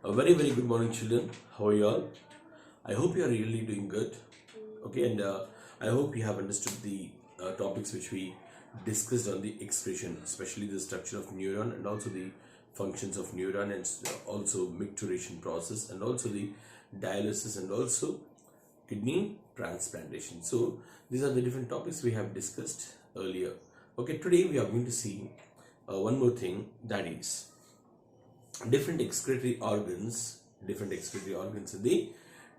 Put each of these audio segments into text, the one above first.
A very good morning, children. How are you all? I hope you are really doing good. Okay, and I hope you have understood the topics which we discussed on the excretion, especially the structure of neuron and also the functions of neuron, and also micturition process, and also the dialysis, and also kidney transplantation. So these are the different topics we have discussed earlier. Okay, today we are going to see one more thing, that is different excretory organs in the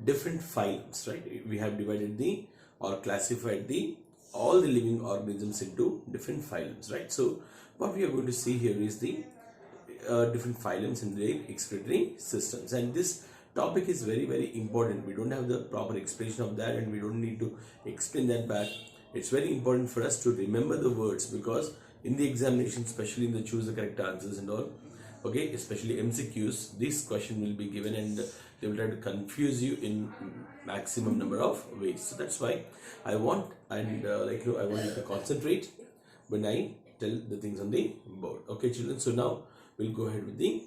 different phylums, right? We have divided the or classified the all the living organisms into different phylums, right? So what we are going to see here is the different phylums in the excretory systems, and this topic is very important. We don't have the proper explanation of that, and we don't need to explain that back. It's very important for us to remember the words, because in the examination, especially in the choose the correct answers and all, okay, especially MCQs, this question will be given and they will try to confuse you in maximum number of ways. So that's why I want I want you to concentrate when I tell the things on the board. Okay, children. So now we'll go ahead with the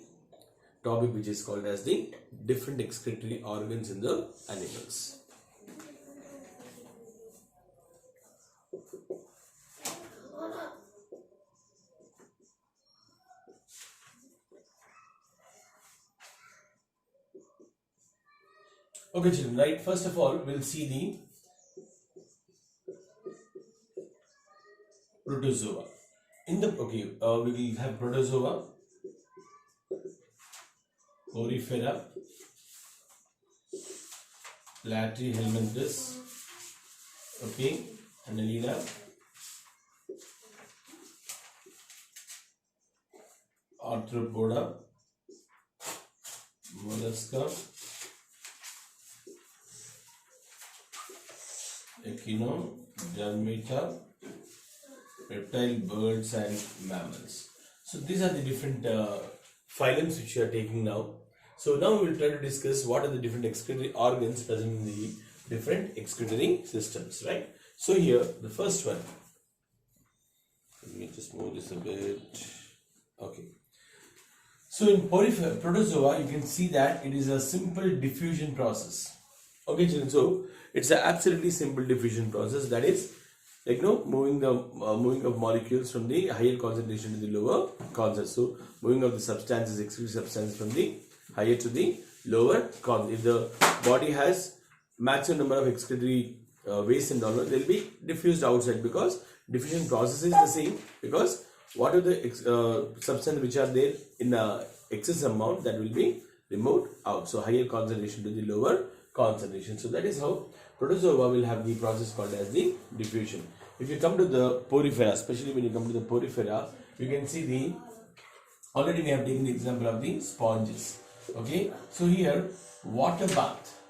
topic which is called as the different excretory organs in the animals. Okay, children, right? First of all, we'll see the protozoa. We will have protozoa, porifera, platyhelminthes, okay, annelida, arthropoda, mollusca, echinodermata, reptile, birds and mammals. So these are the different phylums which we are taking now. So now we will try to discuss what are the different excretory organs present in the different excretory systems, right? So here the first one, let me just move this a bit. Okay. So in protozoa, you can see that it is a simple diffusion process. Okay, children. So it's an absolutely simple diffusion process, that is moving of molecules from the higher concentration to the lower concentration. So moving of the substances, excretory substances, from the higher to the lower concentration. If the body has maximum number of excretory waste and all, they will be diffused outside, because diffusion process is the same, because what are the substances which are there in excess amount, that will be removed out. So higher concentration to the lower concentration. So that is how protozoa will have the process called as the diffusion. If you come to the porifera, especially when you come to the porifera, you can see already we have taken the example of the sponges. Okay, so here water bath,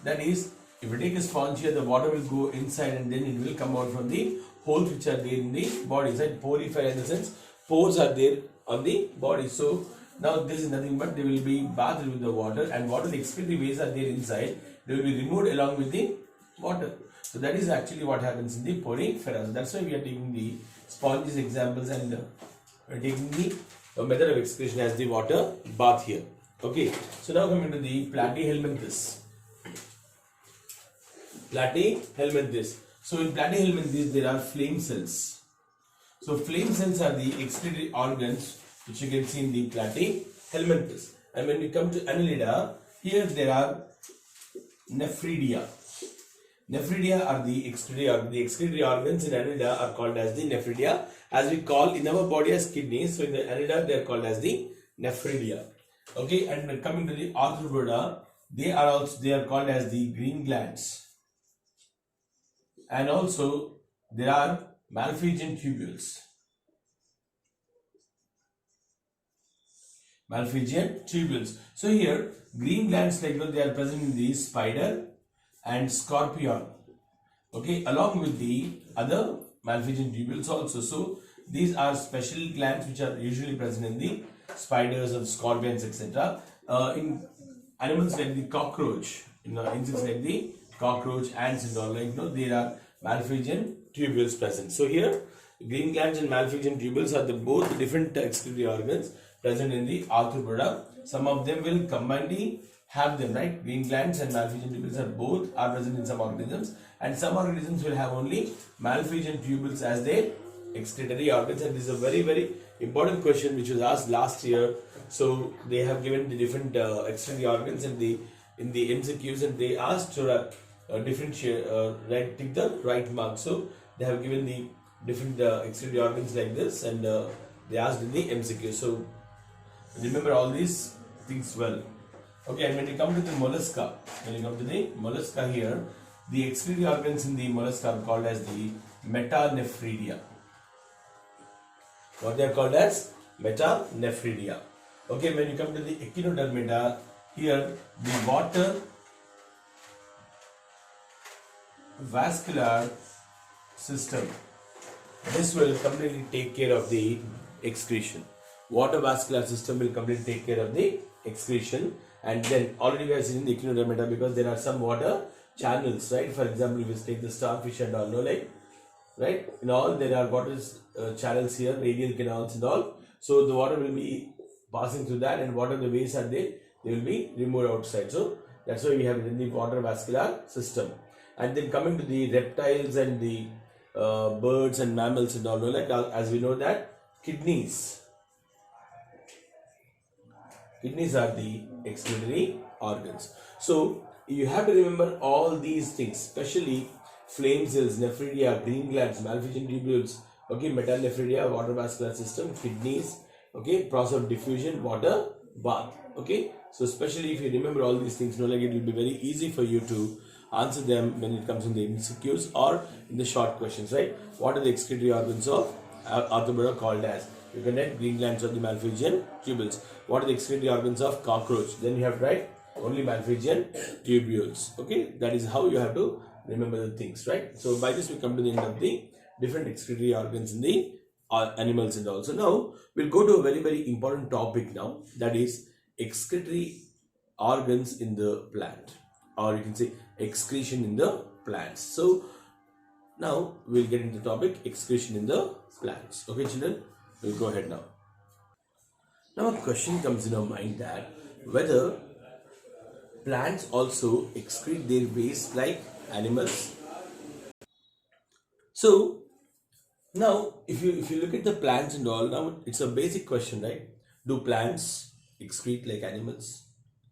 that is, if you take a sponge here, the water will go inside and then it will come out from the holes which are there in the body. Right? Porifera, in the sense pores are there on the body. So now this is nothing but they will be bathed with the water, and what are the excretory waste are there inside, they will be removed along with the water. So that is actually what happens in the porifera. So that's why we are taking the sponges examples, and we are taking the method of excretion as the water bath here. Okay, so now coming to the platyhelminthes. So in platyhelminthes there are flame cells. So flame cells are the excretory organs which you can see in the platyhelminthes. And when we come to annelida, here there are nephridia. Nephridia are the excretory organs. The excretory organs in annelida are called as the nephridia, as we call in our body as kidneys. So in the annelida they are called as the nephridia. Okay, and when coming to the arthropoda, they are called as the green glands. And also there are Malpighian tubules. So here green glands, they are present in the spider and scorpion. Okay, along with the other Malpighian tubules also. So these are special glands which are usually present in the spiders and scorpions, etc. In animals like the cockroach, insects like the cockroach, ants and all, there are Malpighian tubules present. So here green glands and Malpighian tubules are both different excretory organs present in the arthropoda. Some of them will combinedly have them, right? Green glands and malphizian tubules are present in some organisms, and some organisms will have only malphizian tubules as their excretory organs. And this is a very important question which was asked last year. So they have given the different excretory organs in the MCQs, and they asked to differentiate, tick the right mark. So they have given the different excretory organs like this, and they asked in the MCQ. So remember all these things well. Okay, and when you come to the mollusca, here, the excretory organs in the mollusca are called as the metanephridia. What they are called as? Metanephridia. Okay, when you come to the echinodermata, here the water vascular system, this will completely take care of the excretion. Water vascular system will completely take care of the excretion. And then already we have seen in the echinodermata, because there are some water channels, right? For example, if you take the starfish and all, no, like, right? In all, there are water channels here, radial canals and all. So the water will be passing through that, and whatever the waste are there, they will be removed outside. So that's why we have it in the water vascular system. And then coming to the reptiles and the birds and mammals and all, no, like, as we know that kidneys are the excretory organs. So you have to remember all these things, especially flame cells, nephridia, green glands, malphizian tubules, okay, metanephridia, water vascular system, kidneys, okay, process of diffusion, water bath. Okay, so especially if you remember all these things, like, it will be very easy for you to answer them when it comes in the MCQs or in the short questions, right? What are the excretory organs of arthropoda called as? You can write green glands of the malphizian tubules. What are the excretory organs of cockroach? Then you have to write only malphizian tubules. Okay, that is how you have to remember the things, right? So by this we come to the end of the different excretory organs in the animals and all. So now we'll go to a very important topic now, that is excretory organs in the plant, or you can say excretion in the plants. So now we'll get into the topic excretion in the plants. Okay, children, we'll go ahead now. Now a question comes in our mind that whether plants also excrete their waste like animals. So now if you look at the plants and all, now it's a basic question, right? Do plants excrete like animals,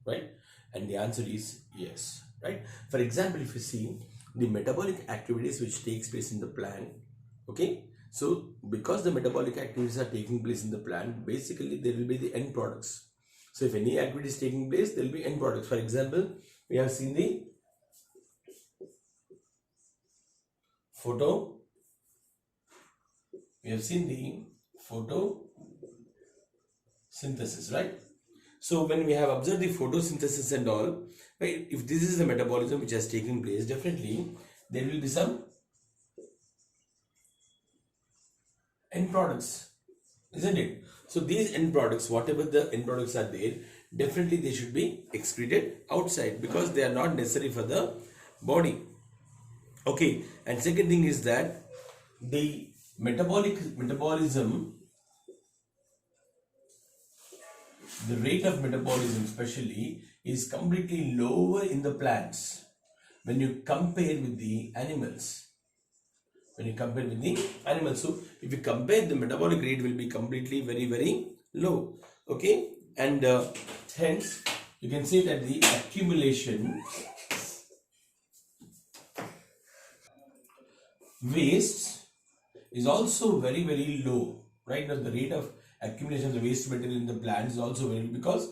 right? And the answer is yes, right? For example, if you see the metabolic activities which takes place in the plant, okay, so because the metabolic activities are taking place in the plant, basically there will be the end products. So if any activity is taking place, there will be end products. For example, we have seen the photosynthesis, right? So when we have observed the photosynthesis and all, right, if this is the metabolism which has taken place, definitely there will be some end products, isn't it? So these end products, whatever the end products are there, definitely they should be excreted outside because they are not necessary for the body. Okay, and second thing is that the metabolism, the rate of metabolism especially is completely lower in the plants when you compare with the animals. So if you compare, the metabolic rate will be completely very low. Okay, and hence you can say that the accumulation waste is also very low, right? Now the rate of accumulation of the waste material in the plant is also very low because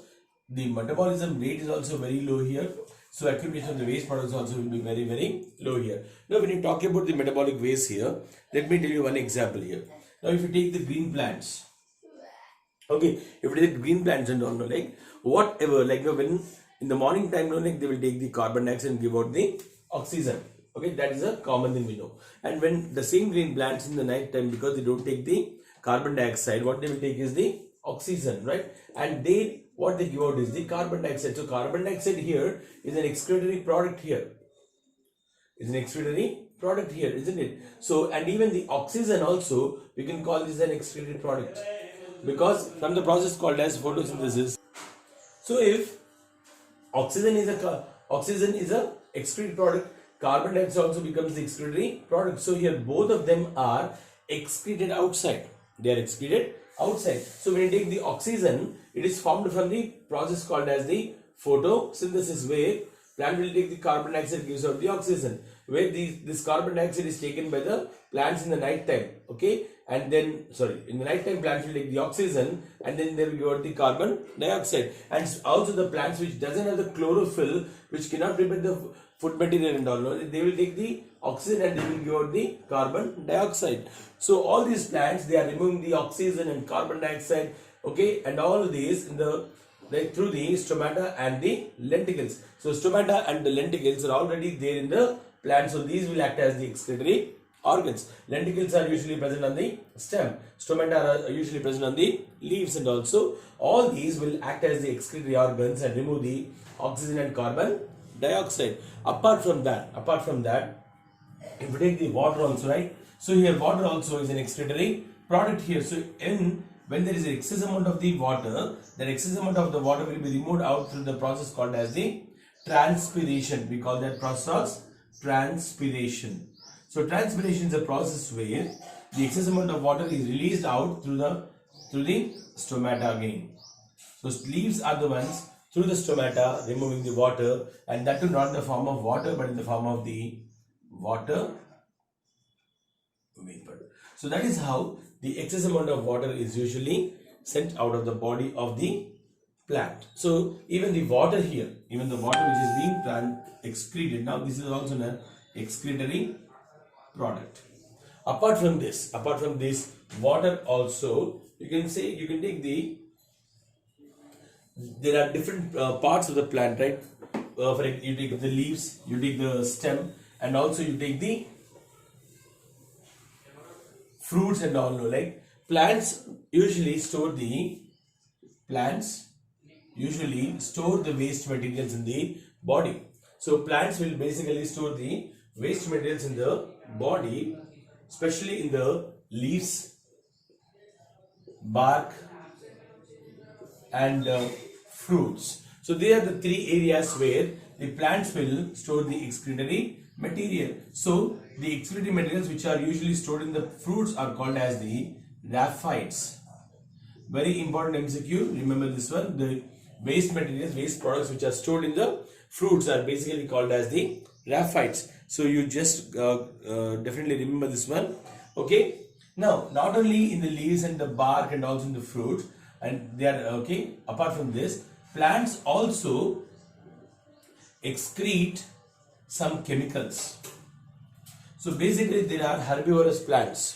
the metabolism rate is also very low here. So accumulation of the waste products also will be very low here. Now when you talk about the metabolic waste here, let me tell you one example here. Now if you take the green plants, okay, if you take the green plants and all, like whatever, like when in the morning time, like they will take the carbon dioxide and give out the oxygen. Okay, that is a common thing we know. And when the same green plants in the night time, because they don't take the carbon dioxide, what they will take is the oxygen, right? And what they give out is the carbon dioxide. So carbon dioxide here is an excretory product here. Isn't it? So, and even the oxygen also, we can call this an excretory product because from the process called as photosynthesis, So if oxygen is a excretory product, carbon dioxide also becomes the excretory product. So here both of them are excreted outside. They are excreted outside. So when you take the oxygen, it is formed from the process called as the photosynthesis, where plant will take the carbon dioxide, gives out the oxygen, where this carbon dioxide is taken by the plants in the night time. Okay, and then in the night time plants will take the oxygen and then they will give out the carbon dioxide. And also the plants which doesn't have the chlorophyll, which cannot prepare the food material and all, they will take the oxygen and they will give out the carbon dioxide. So all these plants, they are removing the oxygen and carbon dioxide, okay, and all of these through the stomata and the lenticles. So stomata and the lenticles are already there in the plant, so these will act as the excretory organs. Lenticles are usually present on the stem, stomata are usually present on the leaves, and also all these will act as the excretory organs and remove the oxygen and carbon dioxide. Apart from that, if you take the water also, right? So here water also is an excretory product here. So when there is an excess amount of the water, that excess amount of the water will be removed out through the process called as the transpiration. We call that process transpiration. So transpiration is a process where the excess amount of water is released out through the stomata again. So leaves are the ones through the stomata removing the water, and that too not in the form of water but in the form of the water vapor. So that is how the excess amount of water is usually sent out of the body of the plant. So even the water here, even the water which is being excreted, now this is also an excretory product. Apart from this water also, you can take there are different parts of the plant, right? You take the leaves, you take the stem, and also you take the fruits and all. Like plants usually store the waste materials in the body. So plants will basically store the waste materials in the body, especially in the leaves, bark, and fruits. So they are the three areas where the plants will store the excretory material. So the excretory materials which are usually stored in the fruits are called as the raphides. Very important MCQ, remember this one. The waste materials, waste products which are stored in the fruits are basically called as the raphides. So you just definitely remember this one. Okay. Now not only in the leaves and the bark and also in the fruits, and they are okay. Apart from this, plants also excrete some chemicals. So basically there are herbivorous plants.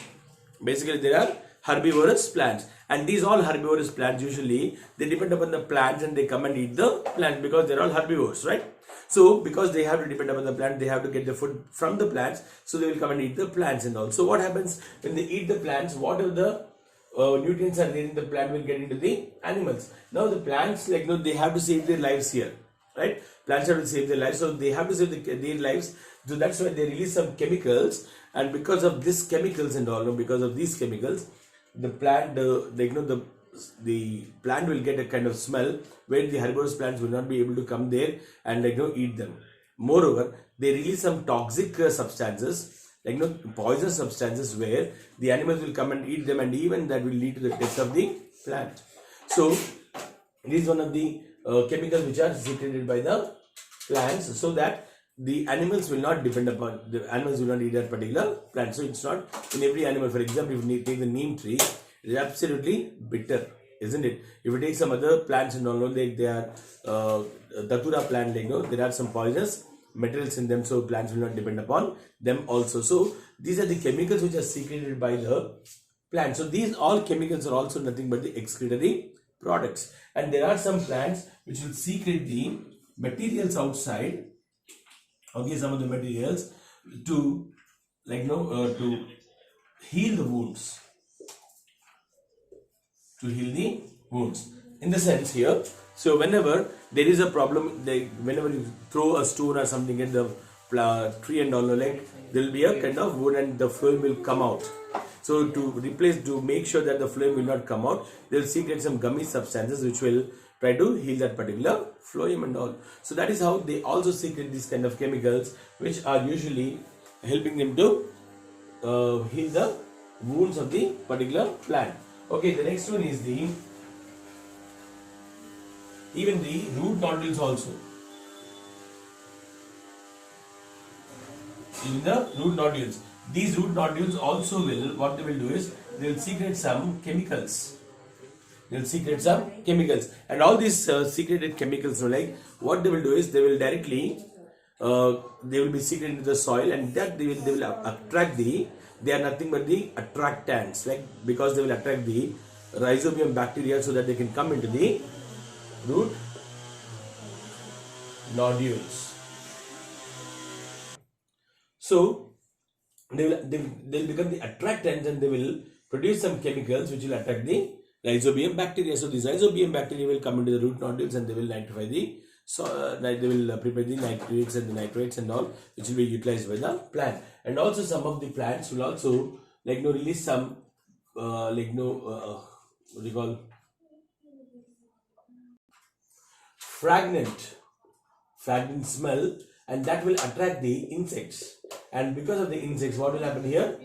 And these all herbivorous plants, usually they depend upon the plants and they come and eat the plant because they're all herbivores, right? So because they have to depend upon the plant, they have to get the food from the plants, so they will come and eat the plants and all. So what happens when they eat the plants? Whatever the nutrients are there in the plant will get into the animals. Now the plants, they have to save their lives here, right? Plants have to save their lives, so they have to save their lives. So that's why they release some chemicals, and because of these chemicals and all, because of these chemicals, the plant, the plant will get a kind of smell where the herbivorous plants will not be able to come there and eat them. Moreover, they release some toxic substances, poisonous substances, where the animals will come and eat them, and even that will lead to the death of the plant. So this is one of the chemicals which are secreted by the plants, so that the animals will not eat that particular plant. So it's not in every animal. For example, if you take the neem tree, it is absolutely bitter, isn't it? If you take some other plants and all, they are datura plant, there are some poisonous materials in them, so plants will not depend upon them also. So these are the chemicals which are secreted by the plant. So these all chemicals are also nothing but the excretory products. And there are some plants which will secrete the materials outside, some of the materials to to heal the wounds, in the sense here. So whenever there is a problem, whenever you throw a stone or something at the tree and all, there will be a kind of wound and the flame will come out. So to make sure that the flame will not come out, they will secrete some gummy substances which will try to heal that particular phloem and all. So that is how they also secrete these kind of chemicals, which are usually helping them to heal the wounds of the particular plant. Okay, the next one is the even the root nodules also. In the root nodules, these root nodules also will, what they will do is they will secrete some chemicals. They will secrete some chemicals, and all these secreted chemicals, like what they will do is they will directly they will be secreted into the soil, and that they will attract the, they are nothing but the attractants, like because they will attract the rhizobium bacteria so that they can come into the root nodules. So they'll become the attractants, and they will produce some chemicals which will attract the rhizobium bacteria. So these rhizobium bacteria will come into the root nodules, and they will nitrify the, so they will prepare the nitrates and the nitrates and all, which will be utilized by the plant. And also some of the plants will also release some what do you call, fragrant smell, and that will attract the insects. And because of the insects, what will happen here?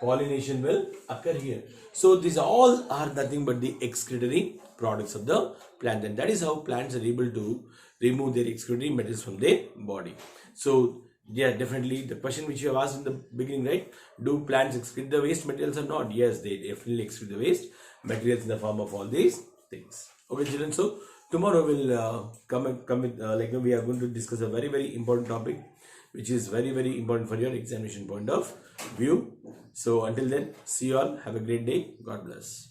Pollination will occur here. So these all are nothing but the excretory products of the plant, and that is how plants are able to remove their excretory materials from their body. So yeah, definitely the question which you have asked in the beginning, right? Do plants excrete the waste materials or not? Yes, they definitely excrete the waste materials in the form of all these things. Okay, children. So tomorrow we'll come with we are going to discuss a very important topic, which is very important for your examination point of view. So until then, see you all. Have a great day. God bless.